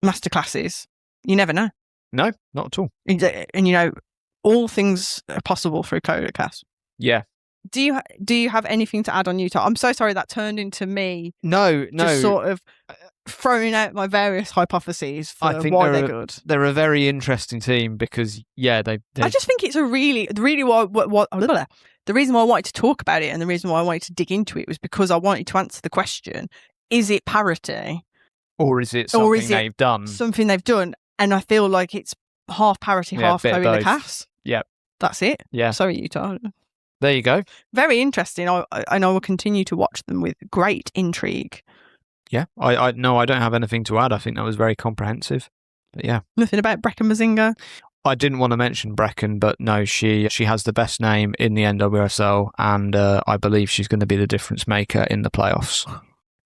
masterclasses, you never know. No, not at all. And all things are possible through Chloe Lacasse. Yeah. Do you have anything to add on Utah? I'm so sorry that turned into me. No. Just sort of throwing out my various hypotheses for why they're good. They're a very interesting team because I just think it's a really what the reason why I wanted to talk about it and the reason why I wanted to dig into it was because I wanted to answer the question, is it parity? Or is it something they've done? Something they've done. And I feel like it's half parity, half Chloe Lacasse. Yep. That's it. Yeah. Sorry, Utah. There you go. Very interesting. I will continue to watch them with great intrigue. Yeah. I don't have anything to add. I think that was very comprehensive. But yeah. Nothing about Brecon Mazinga? I didn't want to mention Brecon, but no, she has the best name in the NWSL, and I believe she's going to be the difference maker in the playoffs.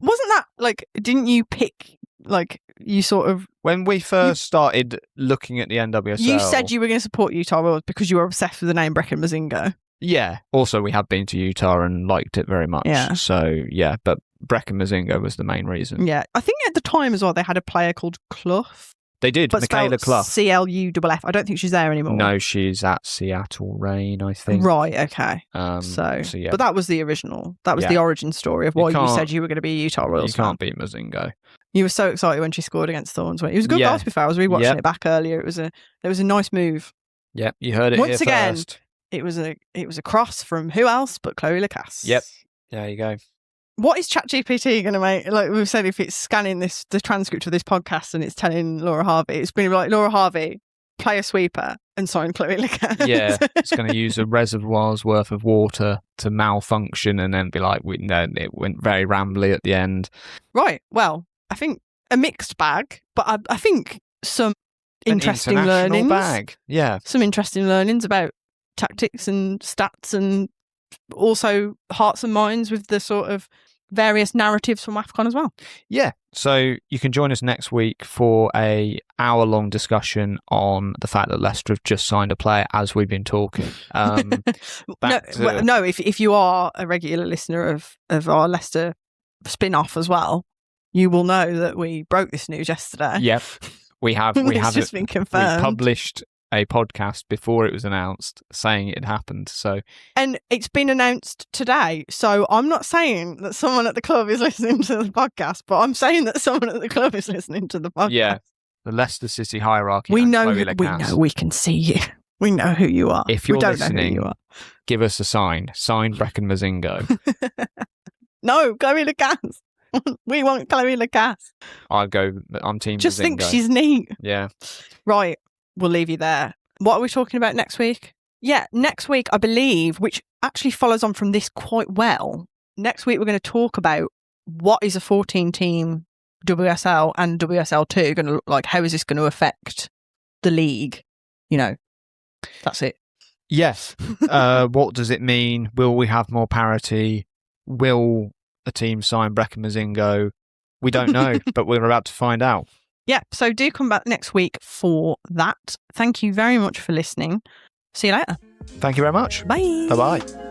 Wasn't that, like, didn't you pick, like, you sort of... When we first started looking at the NWSL... You said you were going to support Utah Royals because you were obsessed with the name Brecon Mazinga. Yeah. Also, we have been to Utah and liked it very much. Yeah. So, yeah, but Brecon Mazinga was the main reason. Yeah. I think at the time as well, they had a player called Clough. They did, but Michaela Clough. CLUFF. I don't think she's there anymore. No, she's at Seattle Reign, I think. Right, okay. So yeah. But that was the original. That was the origin story of why you said you were going to be a Utah Royals fan. You can't beat Mazinga. You were so excited when she scored against Thorns. It was a good goal, to be fair. I was rewatching it back earlier. There was a nice move. Yep, you heard it Once here again, first. It was a cross from who else but Chloe Lacasse. Yep, there you go. What is ChatGPT going to make? Like we've said, if it's scanning the transcript of this podcast and it's telling Laura Harvey, it's going to be like, Laura Harvey, play a sweeper and sign Chloe Lacasse. Yeah, it's going to use a reservoir's worth of water to malfunction and then be like, it went very rambly at the end. Right. Well, I think a mixed bag, but I think some interesting learnings. Bag. Yeah. Some interesting learnings about tactics and stats, and also hearts and minds with the sort of various narratives from WAFCON as well. Yeah. So you can join us next week for a hour-long discussion on the fact that Leicester have just signed a player as we've been talking. If you are a regular listener of our Leicester spin-off as well, you will know that we broke this news yesterday. Yep. We have. It's just been confirmed. We published a podcast before it was announced saying it had happened. And it's been announced today. So I'm not saying that someone at the club is listening to the podcast, but I'm saying that someone at the club is listening to the podcast. Yeah. The Leicester City hierarchy. We know we can see you. We know who you are. If you're listening, know who you are. Give us a sign. Sign Brecon Mazinga. No, Chloe Lacasse. We want Chloe Lacasse. I'm team Just Mazinga. think she's neat. Yeah. Right. We'll leave you there. What are we talking about next week? Yeah, next week, I believe, which actually follows on from this quite well. Next week, we're going to talk about what is a 14-team WSL and WSL2 going to look like. How is this going to affect the league? That's it. Yes. What does it mean? Will we have more parity? Will a team sign Brecon Mazinga? We don't know, but we're about to find out. Yeah, so do come back next week for that. Thank you very much for listening. See you later. Thank you very much. Bye. Bye-bye.